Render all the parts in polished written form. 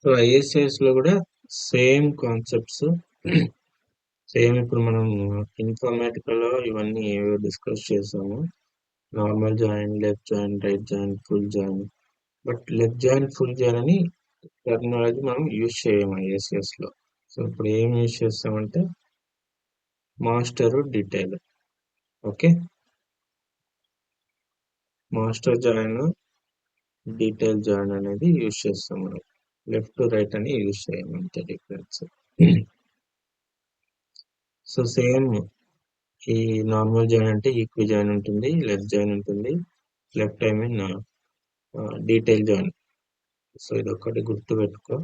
So ISS లో కూడా same concepts. Same ఇప్పుడు మనం ఇన్ఫర్మేటికల్ లో ఇవన్నీ ఏవో డిస్కస్ చేసాము. Normal join, left join, right join, full join. But left join, full join అని టెర్మినాలజీ మనం యూజ్ చేయము ఐఎస్ఎస్ లో. సో ఇప్పుడు ఏం యూజ్ చేస్తామంటే master detail. Okay, master join, detail join అనేది యూజ్ చేస్తాం మనం. లెఫ్ట్ రైట్ అని యూజ్ చేయము, అంతే డిఫరెన్స్. సో సేమ్ ఈ నార్మల్ జాయిన్ అంటే ఈక్వి జాయిన్ ఉంటుంది, లెఫ్ట్ జాయిన్ ఉంటుంది, left I mean detail join. So ఇది ఒకటి గుర్తు పెట్టుకో.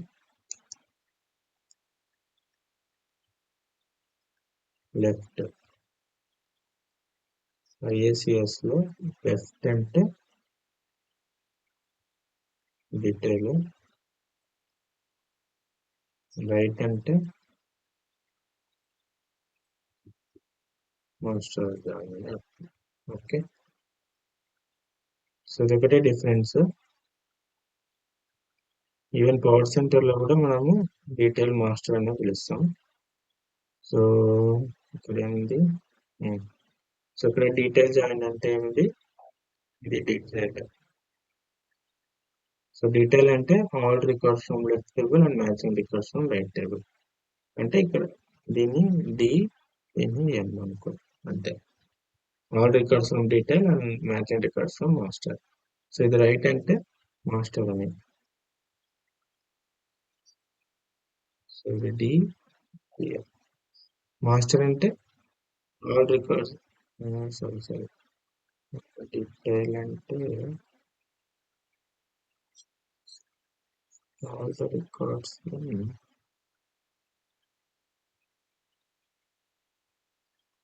లెఫ్ట్ ఐఏసిఎస్ లో లెఫ్ట్ అంటే డీటెయిల్, రైట్ అంటే మాస్టర్ జాయిన్. ఓకే, సో ఇది ఒకటే డిఫరెన్స్. ఈవెన్ పవర్ సెంటర్ లో కూడా మనము డీటెయిల్ మాస్టర్ అనే పిలుస్తాం. సో ఇక్కడ ఏంది, సో ఇక్కడ డీటెయిల్ జాయిన్ అంటే ఏమిటి, ఇది డీటెయిల్. సో డీటెయిల్ అంటే all records from left table and matching records from right table. అంటే ఇక్కడ దీన్ని డి, దీన్ని ఎం అనుకో, అంతే. All records from detail and matching records from master. So ఇది రైట్ అంటే మాస్టర్ అని. సో ఇది డి, మాస్టర్ అంటే ఆల్ రికార్డ్స్. సారీ, డీటెయిల్ అంటే ఆల్ ద రికార్డ్స్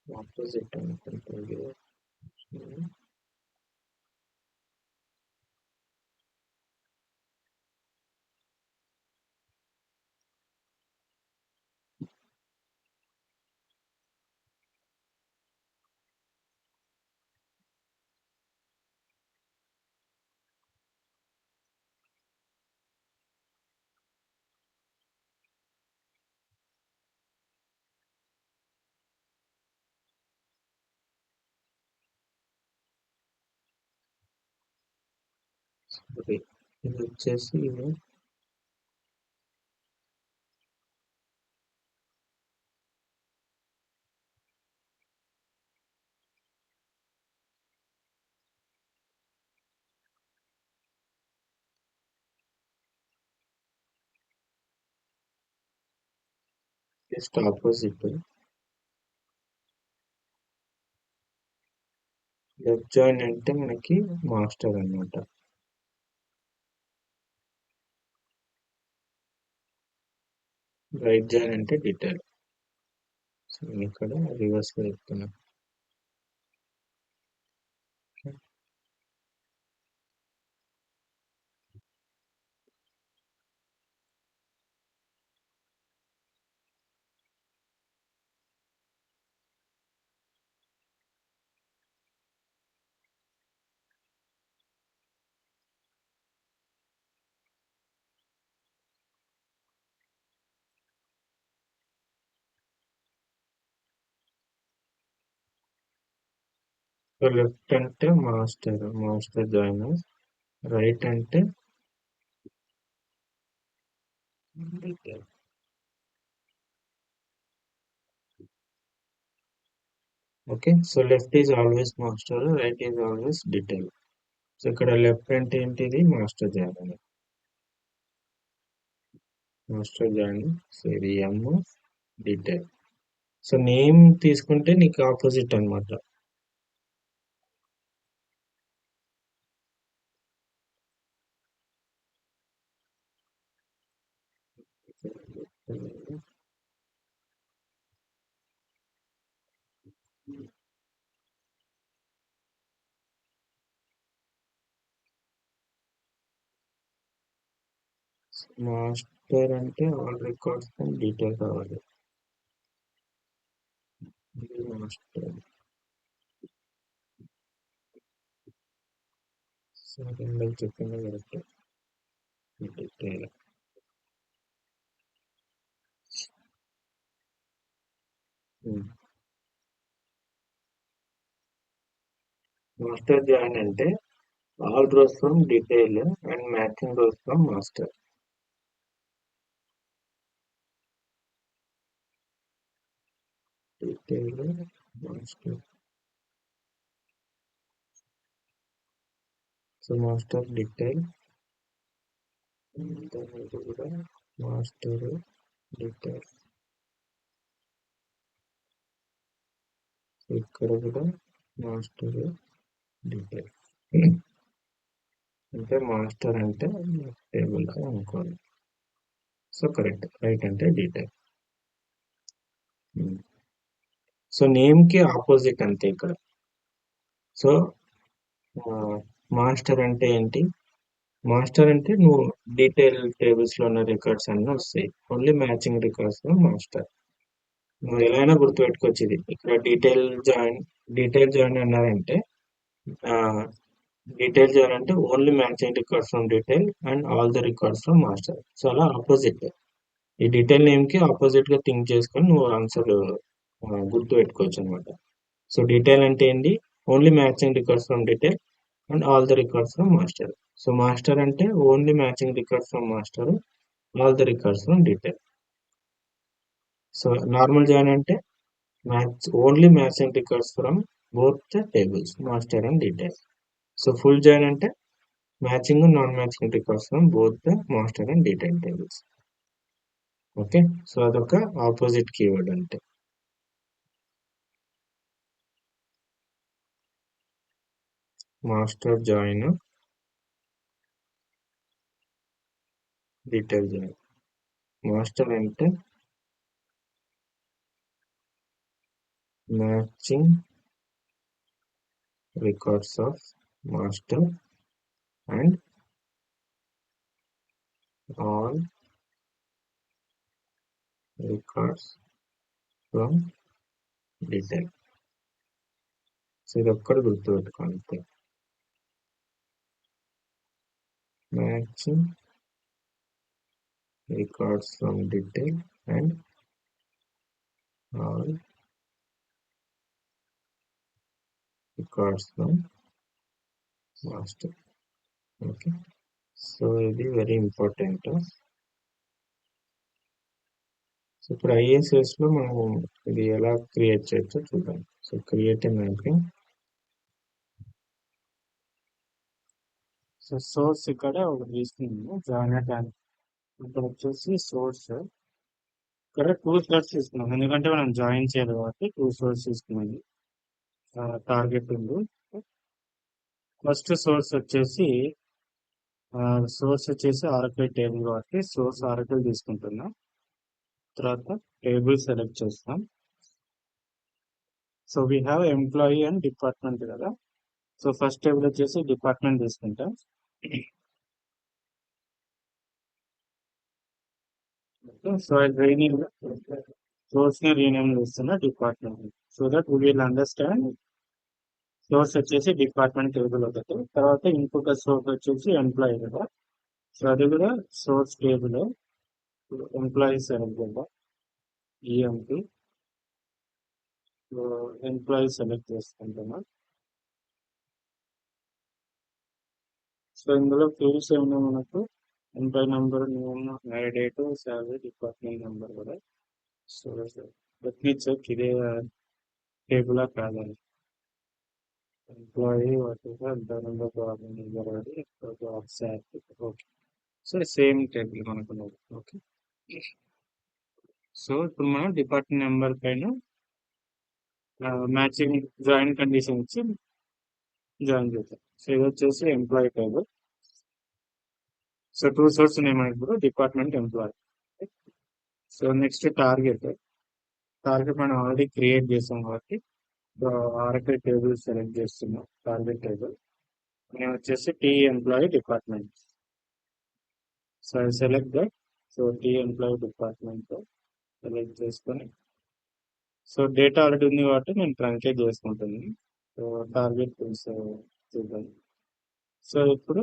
ఆపోజిట్ అనుకుంటుంది. ఇది వచ్చేసి జస్ట్ ఆపోజిట్. లెఫ్ట్ జాయిన్ అంటే మనకి మాస్టర్ అన్నమాట. రైట్ జాయిన్ అంటే డీటెయిల్. సో నేను ఇక్కడ రివర్స్ లో చెప్తున్నా. సో లెఫ్ట్ అంటే మాస్టర్, మాస్టర్ జాయిన్. రైట్ అంటే detail. Okay, so left is always master, right is always detail. So ఇక్కడ లెఫ్ట్ అంటే ఏంటిది, మాస్టర్ జాయిన్ అని. Master join. సో ఇది ఎం, డీటెయిల్. సో నేమ్ తీసుకుంటే నీకు ఆపోజిట్ అన్నమాట. మాస్టర్ అంటే ఆల్ రికార్డ్స్ అండ్ డీటెయిల్ కావాలి. ఇది మాస్టర్. సో ఇందాక చెప్పింది కరెక్ట్, డీటెయిల్. మాస్టర్ జాయిన్ అంటే all rows from detail and matching rows from master. Detail master. So master detail కూడా మాస్టర్ డీటెయిల్. ఇక్కడ కూడా మాస్టర్ డీటెయిల్. అంటే మాస్టర్ అంటే టేబుల్ అనుకోండి. So correct. రైట్ అంటే డీటెయిల్. సో నేమ్ కి ఆపోజిట్ అంతే ఇక్కడ. సో మాస్టర్ అంటే ఏంటి? మాస్టర్ అంటే నువ్వు డీటెయిల్ టేబుల్స్ లో ఉన్న రికార్డ్స్ అన్నీ వస్తాయి. ఓన్లీ మ్యాచింగ్ రికార్డ్స్ లో మాస్టర్. నువ్వు ఎలా అయినా గుర్తుపెట్టుకోవచ్చు ఇది. ఇక్కడ డీటెయిల్ జాయిన్ అన్నారంటే డీటెయిల్ జాయిన్ అంటే only matching records from detail and all the records from master. So అలా ఆపోజిట్. ఈ డీటెయిల్ నేమ్ కి ఆపోజిట్ గా థింక్ చేసుకొని నువ్వు ఆన్సర్ గుర్తు పెట్టుకోవచ్చు అనమాట. సో డీటెయిల్ అంటే ఏంటి? Only matching records from detail and all the records from master. So master అంటే only matching records from master, all the records from detail. So normal join అంటే only matching records from both the tables master and detail. So full join అంటే matching non matching records from both the master and detail tables. Okay. So అదొక opposite keyword అంటే. Master join, detail join. Master అంటే matching records of master and all records from detail. So ఇది ఒక్కటి గుర్తుపెట్టుకోండి. Matching records from detail and all records from master. Okay. So ఇది very important. So ఇప్పుడు ISS లో మనం ఇది ఎలా క్రియేట్ చేయొచ్చో చూద్దాం. So create mapping. So source ఇక్కడ ఒకటి తీసుకున్నాము జాయినట్ అని. ఇక్కడ వచ్చేసి సోర్స్ ఇక్కడ 2 సోర్స్ తీసుకున్నాం. ఎందుకంటే మనం జాయిన్ చేయాలి కాబట్టి 2 సోర్స్ తీసుకున్నాము. టార్గెట్ ఉంది. ఫస్ట్ సోర్స్ వచ్చేసి ఆర్కిల్ టేబుల్ కాబట్టి సోర్స్ ఆర్కిల్ తీసుకుంటున్నాం. తర్వాత టేబుల్ సెలెక్ట్ చేస్తాం. So we have employee and department కదా. సో ఫస్ట్ టేబుల్ వచ్చేసి డిపార్ట్మెంట్ తీసుకుంటాం. సో రీనేమ్ సోర్స్ ని రీనేమ్ చేస్తున్నా department. So that we will understand. Source వచ్చేసి డిపార్ట్మెంట్ టేబుల్ ఒకటి. తర్వాత ఇంకొక సోర్స్ వచ్చేసి ఎంప్లాయీ కదా. సో అది కూడా సోర్స్ టేబుల్ ఎంప్లాయీ సెలెక్ట్ చేద్దాం. ఈఎంపీ ఎంప్లాయీ సెలెక్ట్ చేసుకుంటున్నాం. సో ఇందులో ఫీల్డ్స్ ఏమన్నా మనకు employee number, name, date, salary, department number కూడా. సో లెట్ మీ చెక్ ఇదే టేబుల్ కాదని. Employee okay. So same table మనకు ఓకే. సో ఇప్పుడు మనం డిపార్ట్మెంట్ నెంబర్ పైన మ్యాచింగ్ జాయిన్ కండిషన్ ఇచ్చి జాయిన్ చేద్దాం. సో ఇది వచ్చేసి employee table. So 2 source name ఇప్పుడు department, employee. So next target మనం ఆల్రెడీ క్రియేట్ చేసాం కాబట్టి ఆర్కిల్ టేబుల్ సెలెక్ట్ చేస్తున్నాం. టార్గెట్ టేబుల్ నేను వచ్చేసి T employee department. So I select that. So T employee department select చేసుకొని, సో డేటా ఆల్రెడీ ఉంది కాబట్టి నేను ట్రంకేట్ చేసుకుంటున్నాను. సో టార్గెట్ చూద్దాం. సో ఇప్పుడు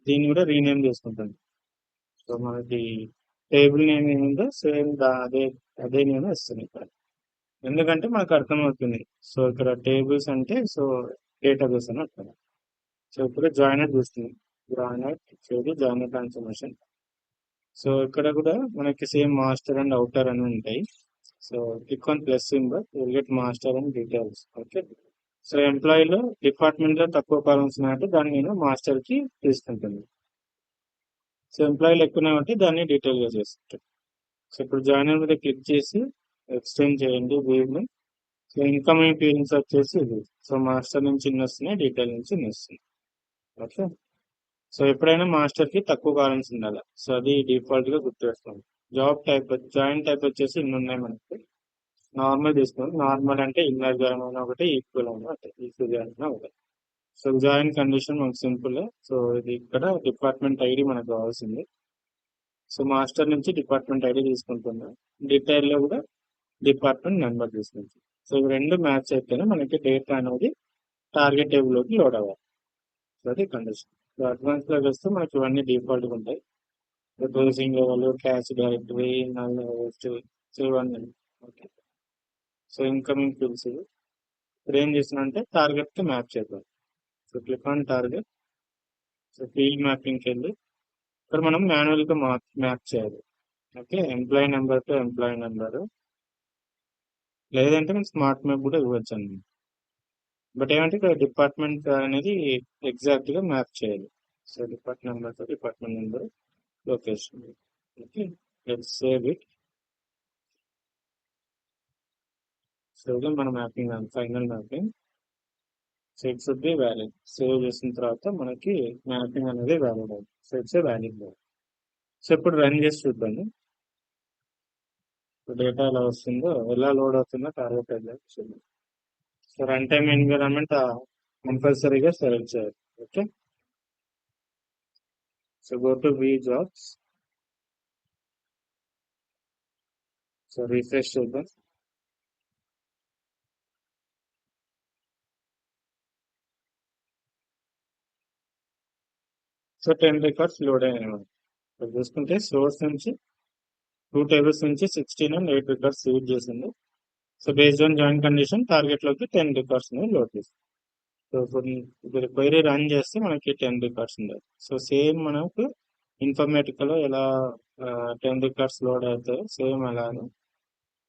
దీన్ని కూడా రీనేమ్ చేసుకుంటాను. సో మనకి టేబుల్ నేమ్ ఏముందో సేమ్ అదే నేమ్ వస్తుంది ఇక్కడ. ఎందుకంటే మనకు అర్థమవుతుంది. సో ఇక్కడ టేబుల్స్ అంటే సో డేటాబేస్ అని అర్థం. సో ఇప్పుడు జాయినర్ చూస్తుంది. Joiner joiner transformation. సో ఇక్కడ కూడా మనకి సేమ్ మాస్టర్ అండ్ అవుటర్ అని ఉంటాయి. So click on plus symbol will get master and details. Okay. So ఎంప్లాయీలో డిపార్ట్మెంట్ లో తక్కువ కాలమ్స్ ఉన్నాయంటే దాన్ని నేను మాస్టర్ కి తీసుకుంటుంది. సో ఎంప్లాయీలు ఎక్కువ ఉన్నాయంటే దాన్ని డీటెయిల్ గా చేస్తుంటాను. సో ఇప్పుడు జాయినర్ మీద క్లిక్ చేసి ఎక్స్టెండ్ చేయండి వీవ్ని. సో ఇన్కమింగ్ ఫీలింగ్స్ వచ్చేసి ఇది. సో మాస్టర్ నుంచి ఇన్ని వస్తున్నాయి, డీటెయిల్ నుంచి ఇన్ని వస్తున్నాయి. ఓకే. సో ఎప్పుడైనా మాస్టర్ కి తక్కువ కాలమ్స్ ఉండాలి. సో అది డిఫాల్ట్ గా గుర్తుపెట్టుకోండి. జాబ్ టైప్ జాయిన్ టైప్ వచ్చేసి ఇన్ని ఉన్నాయి మనకి. నార్మల్ తీసుకోండి. నార్మల్ అంటే ఇన్నర్ జాయిన్ అయినా ఒకటి, ఈక్వల్ అయినా ఒకటి, ఈక్వల్ జాయిన్ అయినా ఒకటి. సో జాయిన్ కండిషన్ మనకు సింపుల్. సో ఇది ఇక్కడ డిపార్ట్మెంట్ ఐడి మనకు కావాల్సింది. సో మాస్టర్ నుంచి డిపార్ట్మెంట్ ఐడి తీసుకుంటున్నాం. డీటెయిల్ లో కూడా డిపార్ట్మెంట్ నెంబర్ తీసుకుంటాం. సో ఇవి రెండు మ్యాచ్ అయితేనే మనకి డేటా అనేది టార్గెట్ టేబుల్ లోకి లోడ్ అవ్వాలి. సో అది కండిషన్. సో అడ్వాన్స్ లో వస్తే మనకి ఇవన్నీ డిఫాల్ట్ గా ఉంటాయి. Producing level, cache directory, so ఇవన్నీ. ఓకే. సో ఇన్కమింగ్ ఫీల్డ్స్ ఇప్పుడు ఏం చేస్తున్నా అంటే టార్గెట్ కి మ్యాప్ చేద్దాం. So click on target. So field మ్యాపింగ్కి వెళ్ళి ఇక్కడ మనం మాన్యువల్ గా మ్యాప్ చేయాలి. Okay. Employee number to employee number, లేదంటే మనం స్మార్ట్ మ్యాప్ కూడా ఇవ్వచ్చు అండి. బట్ ఏమంటే ఇక్కడ డిపార్ట్మెంట్ అనేది ఎగ్జాక్ట్ గా మ్యాప్ చేయాలి. So department number to department number, location. Okay. Let's save it. So ఇది మన mapping, final mapping. So it should be valid. Save చేసిన తర్వాత మనకి మ్యాపింగ్ అనేది వ్యాలిడ్ అవుతుంది. So it's valid. సో ఇప్పుడు రన్ చేసి చూద్దాము డేటా ఎలా వస్తుందో, ఎలా లోడ్ అవుతుందో టార్గెట్ ఎలా చూద్దాం. సో రన్ టైమ్ ఎన్విరాన్మెంట్ కంపల్సరీగా సెలెక్ట్ చేయాలి. Okay. So go to V jobs. So refresh చేద్దాం. సో 10 రికార్డ్స్ లోడ్ అయినాయి. చూసుకుంటే సోర్స్ నుంచి 2 టేబుల్స్ నుంచి 16 అండ్ 8 రికార్డ్స్ యూజ్ చేసింది. So based on join condition target లోకి 10 రికార్డ్స్ లోడ్ చేసింది. సో ఇప్పుడు క్వైరీ రన్ చేస్తే మనకి 10 రికార్డ్స్ ఉండాలి. సో సేమ్ మనకు ఇన్ఫర్మేటిక్ లో ఎలా 10 రికార్డ్స్ లోడ్ అవుతాయో సేమ్ అలానే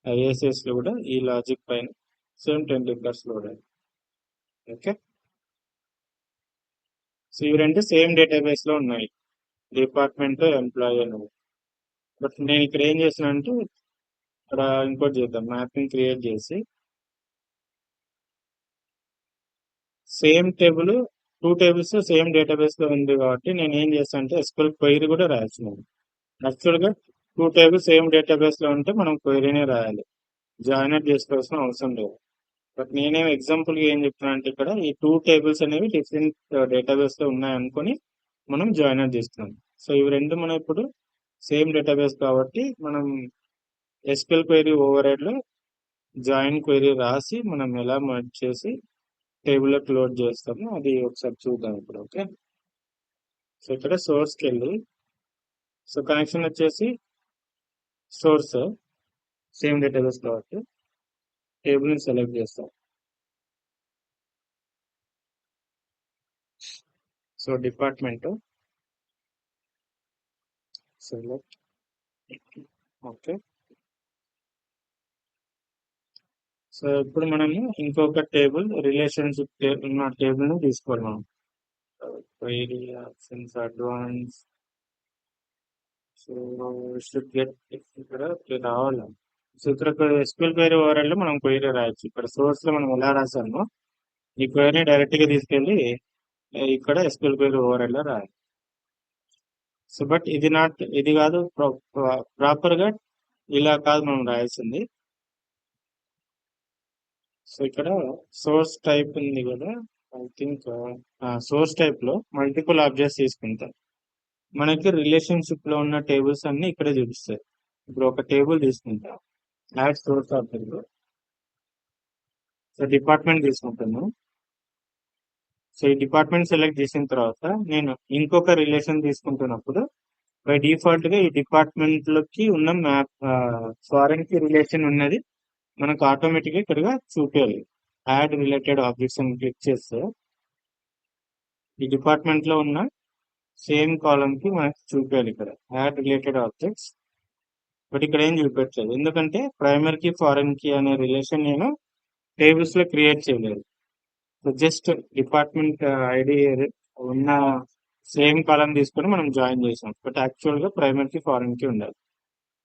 ఐఎస్ఎస్ లో కూడా ఈ లాజిక్ పైన సేమ్ 10 రికార్డ్స్ లోడ్ అవుతాయి. ఓకే. సో ఇవి రెండు సేమ్ డేటాబేస్ లో ఉన్నాయి, డిపార్ట్మెంట్ ఎంప్లాయీ అనేది. బట్ నేను ఇక్కడ ఏం చేసిన అంటే ఇక్కడ ఇంకోటి చేద్దాం, మ్యాపింగ్ క్రియేట్ చేసి same table 2 tables same database లో ఉంది కాబట్టి నేను ఏం చేస్తాను అంటే ఎస్క్యూఎల్ క్వైరీ కూడా రాయాల్సింది. యాక్చువల్ గా 2 టేబుల్స్ సేమ్ డేటాబేస్ లో ఉంటే మనం క్వైరీనే రాయాలి, జాయిన్ చేసుకోవాల్సిన అవసరం లేదు. బట్ నేనేం ఎగ్జాంపుల్ గా ఏం చెప్తున్నా అంటే ఇక్కడ ఈ 2 టేబుల్స్ అనేవి డిఫరెంట్ డేటాబేస్ లో ఉన్నాయి అనుకొని మనం జాయిన్ చేస్తున్నాం. సో ఇవి రెండు మనం ఇప్పుడు సేమ్ డేటాబేస్ కాబట్టి మనం ఎస్క్యూఎల్ క్వైరీ ఓవర్ హెడ్ లో జాయిన్ క్వైరీ రాసి మనం ఎలా మర్జ్ చేసి టేబుల్ లోకి లోడ్ చేస్తాము అది ఒకసారి చూద్దాం ఇప్పుడు. ఓకే. సో ఇక్కడ సోర్స్ కి వెళ్ళి సో కనెక్షన్ వచ్చేసి సోర్స్ సేమ్ డేటాబేస్ కాబట్టి టేబుల్ ని సెలెక్ట్ చేస్తాం. So department select. Okay. So ఇప్పుడు మనము ఇంకొక టేబుల్ రిలేషన్షిప్ ఉన్న టేబుల్ ని తీసుకోవాలి మనం. Query options advance. So should get ఇక్కడ రావాలి. సో ఇక్కడ ఎస్క్యూఎల్ క్వైరీ ఓవరాల్ లో మనం క్వైరీ రాయొచ్చు. ఇక్కడ సోర్స్ లో మనం ఎలా రాసామో ఈ క్వైరీ డైరెక్ట్ గా తీసుకెళ్లి ఇక్కడ ఎస్క్యూఎల్ క్వైరీ ఓవరాల్ లో రాయాలి. సో బట్ ఇది కాదు, ప్రాపర్ గా ఇలా కాదు మనం రాయాల్సింది. సో ఇక్కడ సోర్స్ టైప్ ఉంది కదా, ఐ థింక్ సోర్స్ టైప్ లో మల్టిపుల్ ఆబ్జెక్ట్స్ తీసుకుంటాం. మనకి రిలేషన్షిప్ లో ఉన్న టేబుల్స్ అన్ని ఇక్కడే చూపిస్తాయి. ఇప్పుడు ఒక టేబుల్ తీసుకుంటాం, add source object. So department తీసుకుంటాను. సో ఈ డిపార్ట్మెంట్ సెలెక్ట్ చేసిన తర్వాత నేను ఇంకొక రిలేషన్ తీసుకుంటున్నప్పుడు బై డిఫాల్ట్ గా ఈ డిపార్ట్మెంట్ లోకి ఉన్న మ్యాప్ ఫారెన్ కి రిలేషన్ ఉన్నది మనకు ఆటోమేటిక్గా ఇక్కడగా చూపించాలి. యాడ్ రిలేటెడ్ ఆబ్జెక్ట్స్ అని క్లిక్ చేస్తే ఈ డిపార్ట్మెంట్ లో ఉన్న సేమ్ కాలమ్ కి మనకి చూపించాలి ఇక్కడ యాడ్ రిలేటెడ్ ఆబ్జెక్ట్స్. బట్ ఇక్కడ ఏం చూపించలేదు, ఎందుకంటే ప్రైమరీ కి ఫారెన్ కి అనే రిలేషన్ నేను టేబుల్స్ లో క్రియేట్ చేయలేదు. సో జస్ట్ డిపార్ట్మెంట్ ఐడి ఉన్న సేమ్ కాలమ్ తీసుకొని మనం జాయిన్ చేసాం. బట్ యాక్చువల్ గా ప్రైమరీ కి ఫారెన్ కి ఉండాలి.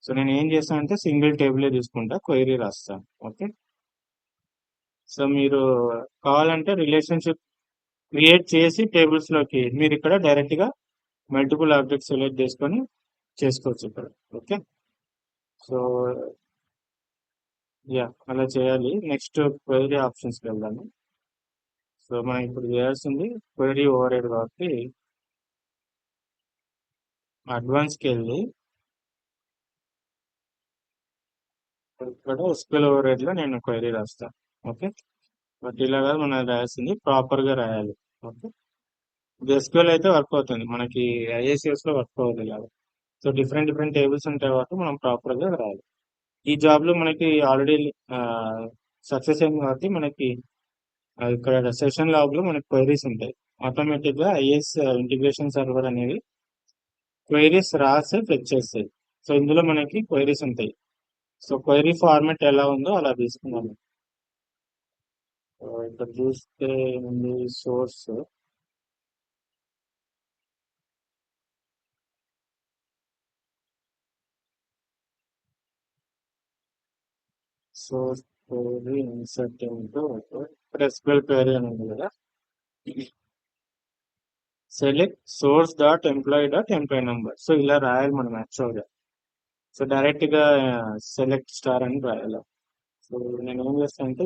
సో నేను ఏం చేస్తానంటే సింగిల్ టేబుల్ తీసుకుంటా, క్వైరీ రాస్తాను. ఓకే, సో మీరు కావాలంటే రిలేషన్షిప్ క్రియేట్ చేసి టేబుల్స్ లోకి మీరు ఇక్కడ డైరెక్ట్ గా మల్టిపుల్ ఆబ్జెక్ట్స్ సెలెక్ట్ చేసుకొని చేసుకోవచ్చు ఇక్కడ. ఓకే, సో యా అలా చేయాలి. నెక్స్ట్ క్వైరీ ఆప్షన్స్కి వెళ్దాము. సో మనం ఇప్పుడు చేయాల్సింది క్వైరీ ఓవర్ హెడ్ కాబట్టి అడ్వాన్స్కి వెళ్ళి ఇక్కడ ఎస్క్యూఎల్ ఓవర్ హెడ్ లో నేను క్వైరీ రాస్తాను. ఓకే, బట్ ఇలాగా మనం రాయాల్సింది ప్రాపర్ గా రాయాలి. ఓకే, ఎస్క్యూఎల్ అయితే వర్క్ అవుతుంది, మనకి ఐఏసిఎస్ లో వర్క్ అవుతుంది ఇలాగా. సో డిఫరెంట్ డిఫరెంట్ టేబుల్స్ ఉంటాయి కాబట్టి మనం ప్రాపర్ గా రాయాలి. ఈ జాబ్ లో మనకి ఆల్రెడీ సక్సెస్ అయింది కాబట్టి మనకి ఇక్కడ సెషన్ లాగ్ లో మనకి క్వైరీస్ ఉంటాయి. ఆటోమేటిక్ గా ఐఎస్ ఇంటిగ్రేషన్ సర్వర్ అనేవి క్వైరీస్ రాసి ఫెచ్ చేస్తాయి. సో ఇందులో మనకి క్వైరీస్ ఉంటాయి. సో క్వైరీ ఫార్మాట్ ఎలా ఉందో అలా తీసుకున్నాము. సో ఇక్కడ చూస్తే ఉంది source. Source query insert into ఇక్కడ ఎస్క్యూఎల్ క్వైరీ అని ఉంది కదా, select source dot employee dot employee number. So ఇలా రాయాలి మనం యాక్చువల్గా. సో డైరెక్ట్ గా సెలెక్ట్ స్టార్ అని రాయాలి. సో నేను ఏం చేస్తాను అంటే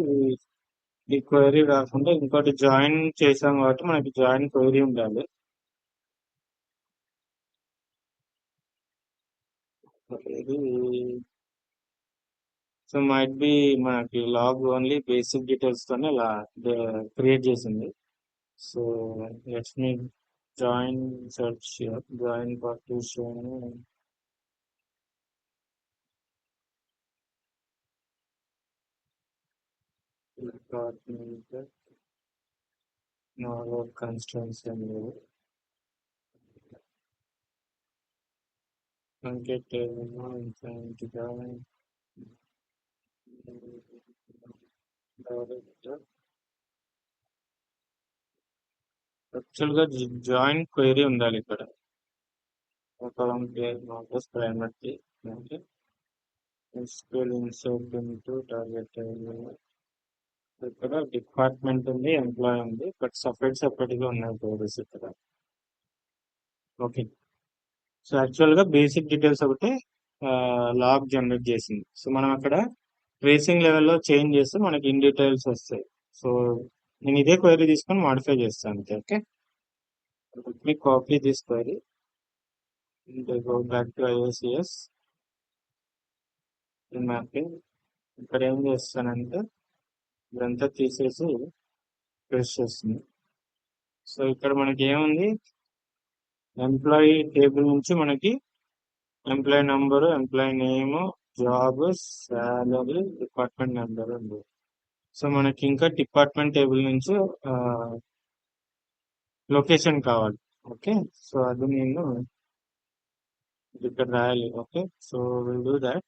ఈ క్వైరీ కాకుండా ఇంకోటి జాయిన్ చేసాం కాబట్టి మనకి జాయిన్ క్వైరీ ఉండాలి. ఇది సో మైట్ బి మనకి లాగ్ ఓన్లీ బేసిక్ డీటెయిల్స్ తోనే ఇలా క్రియేట్ చేసింది. So let's me join search join partition department కన్స్టెన్స్ అని లేదు, అంకెట్ యాక్చువల్ గా జాయిన్ క్వైరీ ఉండాలి ఇక్కడ. Primary SQL insert into target table. ఇక్కడ డిపార్ట్మెంట్ ఉంది, ఎంప్లాయ్ ఉంది, బట్ సపరేట్ గా ఉన్నాయి క్వైరీస్ ఇక్కడ. ఓకే, సో యాక్చువల్ గా బేసిక్ డీటెయిల్స్ ఒకటి లాగ్ జనరేట్ చేసింది. సో మనం అక్కడ ట్రేసింగ్ లెవెల్లో చేంజ్ చేస్తే మనకి ఇన్ డీటెయిల్స్ వస్తాయి. సో నేను ఇదే క్వైరీ తీసుకొని మాడిఫై చేస్తాను అంతే. Okay, me copy this query go back to IOCS mapping. ఇక్కడ ఏం చేస్తానంటే ఇదంతా తీసేసి పేస్ట్ చేస్తుంది. సో ఇక్కడ మనకి ఏముంది, ఎంప్లాయీ టేబుల్ నుంచి మనకి employee number, employee name, job, salary, department number ఉంది. సో మనకి ఇంకా డిపార్ట్మెంట్ టేబుల్ నుంచి లొకేషన్ కావాలి. ఓకే, సో అది నేను ఇక్కడ రాయాలి. Okay, so will do that.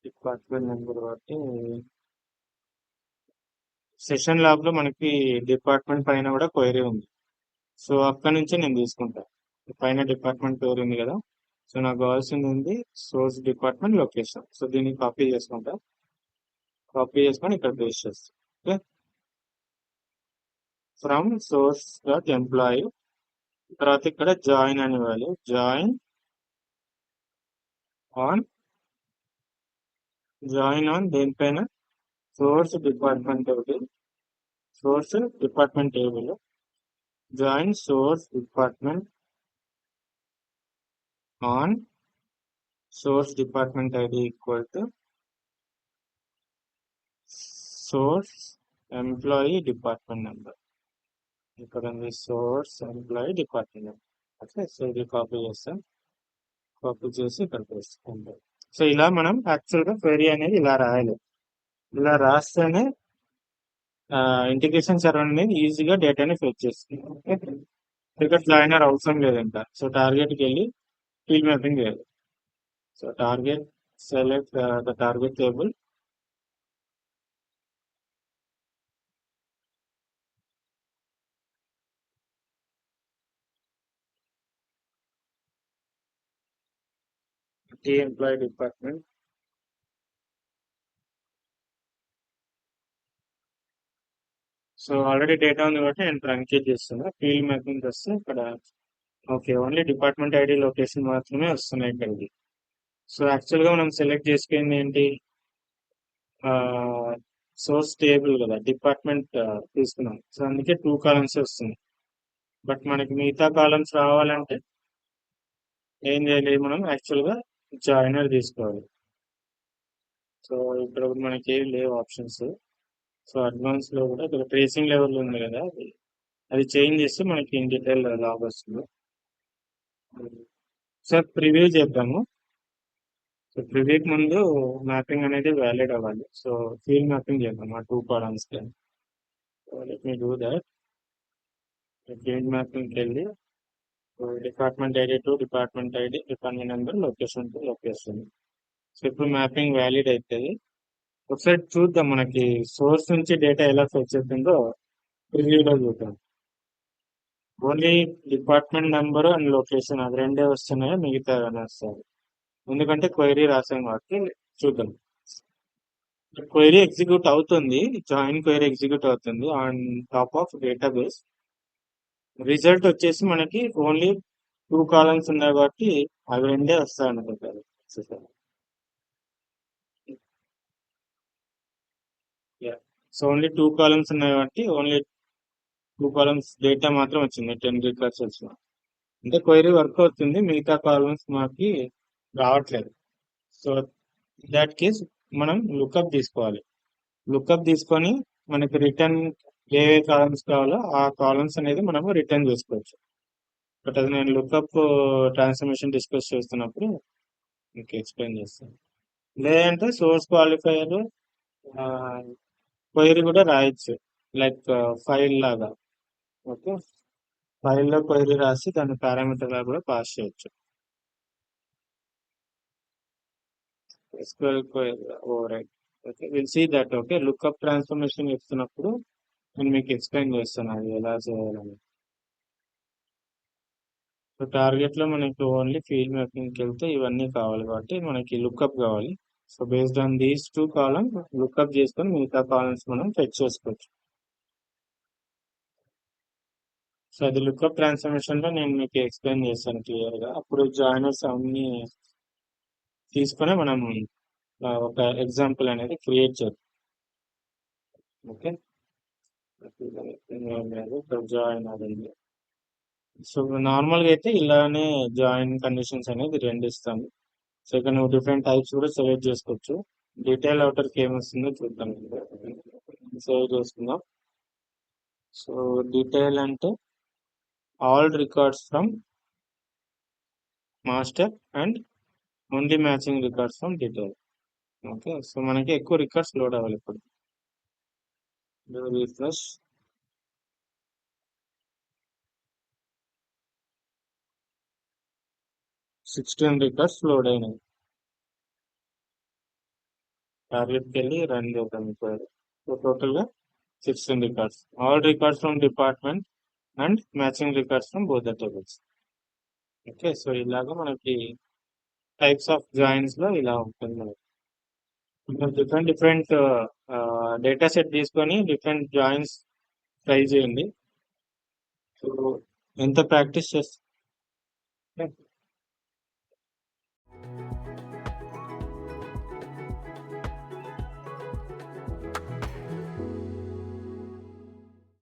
Department number బట్టి సెషన్ లాగ్ లో మనకి డిపార్ట్మెంట్ పైన కూడా క్వైరీ ఉంది. సో అక్కడ నుంచి నేను తీసుకుంటా. పైన డిపార్ట్మెంట్ పేరు ఉంది కదా, సో నాకు కావాల్సింది ఉంది సోర్స్ డిపార్ట్మెంట్ లొకేషన్. సో దీన్ని కాపీ చేసుకుంటా, కాపీ చేసుకొని ఇక్కడ పేస్ట్ చేస్తా. Okay, from source dot employee తర్వాత ఇక్కడ జాయిన్ అని ఇవ్వాలి. జాయిన్ ఆన్ దేనిపైన, source department table, source department table, join source department on source department ID equal to source employee department number. ఇక్కడ ఉంది source employee department number. Okay, so ఇది copy చేస్తాం, copy చేసి ఇక్కడ పేస్ట్. సో ఇలా మనం actual గా క్వెరీ అనేది ఇలా రాయాలి. ఇలా రాస్తేనే ఇంటిగ్రేషన్ సర్వర్ అనేది ఈజీగా డేటాని ఫెచ్ చేస్తుంది. ఇక్కడ జాయినర్ అవసరం లేదంట. సో టార్గెట్కి వెళ్ళి ఫీల్డ్ మ్యాపింగ్ చేయాలి. So target select the target table. T employee department. So already data ఉంది కాబట్టి నేను ట్రంకేట్ చేస్తున్నా. ఫీల్డ్ మ్యాపింగ్ వస్తే ఇక్కడ okay only department ID location మాత్రమే వస్తున్నాయి ఇక్కడికి. సో యాక్చువల్గా మనం సెలెక్ట్ చేసుకుంది ఏంటి, సోర్స్ టేబుల్ కదా, డిపార్ట్మెంట్ తీసుకున్నాం. సో అందుకే 2 కాలమ్స్ వస్తుంది. బట్ మనకి మిగతా కాలమ్స్ రావాలంటే ఏం చేయాలి, మనం యాక్చువల్గా జాయినర్ తీసుకోవాలి. సో ఇక్కడ మనకి ఏం లేవు ఆప్షన్స్. సో అడ్వాన్స్ లో కూడా ఇక్కడ ట్రేసింగ్ లెవెల్ ఉంది కదా, అది చేంజ్ చేస్తే మనకి ఇన్ డీటెయిల్ లాగ్ వస్తుంది. సార్ ప్రివ్యూ చేద్దాము. సో ప్రివ్యూకి ముందు మ్యాపింగ్ అనేది వ్యాలిడ్ అవ్వాలి. సో ఫీల్డ్ మ్యాపింగ్ చేద్దాం ఆ 2 కాలమ్స్ కి. Let me do that. Field మ్యాపింగ్కి వెళ్ళి department ID to department ID, department number, location to location. So ఇప్పుడు మ్యాపింగ్ వ్యాలిడ్ అవుతుంది. ఒకసారి చూద్దాం మనకి సోర్స్ నుంచి డేటా ఎలా ఫెచ్ అవుతుందో ప్రివ్యూలో చూద్దాం. Only department number and location అది రెండే వస్తున్నాయో మిగతా వస్తాయి. ఎందుకంటే క్వైరీ రాసాం కాబట్టి చూద్దాం. క్వైరీ ఎగ్జిక్యూట్ అవుతుంది, జాయిన్ క్వైరీ ఎగ్జిక్యూట్ అవుతుంది on top of database. Result వచ్చేసి మనకి ఓన్లీ 2 కాలమ్స్ ఉన్నాయి కాబట్టి అవి రెండే వస్తాయి అనుకుంటారు. సో ఓన్లీ 2 కాలమ్స్ ఉన్నాయి కాబట్టి ఓన్లీ 2 కాలమ్స్ డేటా మాత్రం వచ్చింది, 10 రికార్డ్స్ వచ్చింది. అంటే క్వైరీ వర్క్ అవుతుంది, మిగతా కాలమ్స్ మనకి రావట్లేదు. సో దాట్ కేస్ మనం లుకప్ తీసుకోవాలి. లుకప్ తీసుకొని మనకి రిటర్న్ ఏ కాలమ్స్ కావాలో ఆ కాలమ్స్ అనేది మనము రిటర్న్ చేసుకోవచ్చు. బట్ అది నేను లుకప్ ట్రాన్స్ఫర్మేషన్ డిస్కస్ చేస్తున్నప్పుడు మీకు ఎక్స్ప్లెయిన్ చేస్తాను. లేదంటే సోర్స్ క్వాలిఫైయర్ క్వైరీ కూడా రాయొచ్చు, లైక్ ఫైల్ లాగా. ఓకే, ఫైల్లో క్వైరీ రాసి దాన్ని పారామీటర్ లాగా కూడా పాస్ చేయొచ్చు. SQL query override. Okay, will see that. Okay, lookup transformation ఇస్తున్నప్పుడు నేను మీకు ఎక్స్ప్లెయిన్ చేస్తాను అది ఎలా చేయాలని. సో టార్గెట్ లో మనకి ఓన్లీ ఫీల్డ్ మ్యాపింగ్కి వెళ్తే ఇవన్నీ కావాలి కాబట్టి మనకి లుకప్ కావాలి. So based on these 2 column lookup చేసుకొని మిగతా కాలమ్స్ మనం ఫెచ్ చేసుకోవచ్చు. సో అది లుకప్ ట్రాన్స్ఫర్మేషన్ లో నేను మీకు ఎక్స్ప్లెయిన్ చేస్తాను క్లియర్ గా. అప్పుడు జాయినర్స్ అన్ని తీసుకొని మనం ఒక ఎగ్జాంపుల్ అనేది క్రియేట్ చేద్దాం. ఓకే, జాయిన్ అదండి. సో నార్మల్గా అయితే ఇలానే జాయిన్ కండిషన్స్ అనేది 2 ఇస్తాము. సో ఇక్కడ నువ్వు డిఫరెంట్ టైప్స్ కూడా సెలెక్ట్ చేసుకోవచ్చు. డీటెయిల్ అవుటర్కి ఏమొస్తుందో చూద్దాం. సేవ్ చేసుకుందాం. సో డీటెయిల్ అంటే all records from master and only matching records from detail. Okay, so మనకి ఎక్కువ రికార్డ్స్ లోడ్ అవ్వాలి. ఇప్పుడు రిఫ్రెష్. 16 రికార్డ్స్ లోడ్ అయినాయి. టార్గెట్కి వెళ్ళి రన్ చేద్దాం ఇప్పుడు. సో టోటల్గా 16 records, all records from department and matching records from both the tables. Okay, so ఇలాగా మనకి టైప్స్ ఆఫ్ జాయిన్స్ లో ఇలా ఉంటుంది మనకి. డిఫరెంట్ డిఫరెంట్ డేటా సెట్ తీసుకొని డిఫరెంట్ జాయిన్స్ ట్రై చేయండి. సో ఎంత ప్రాక్టీస్ చేస్తే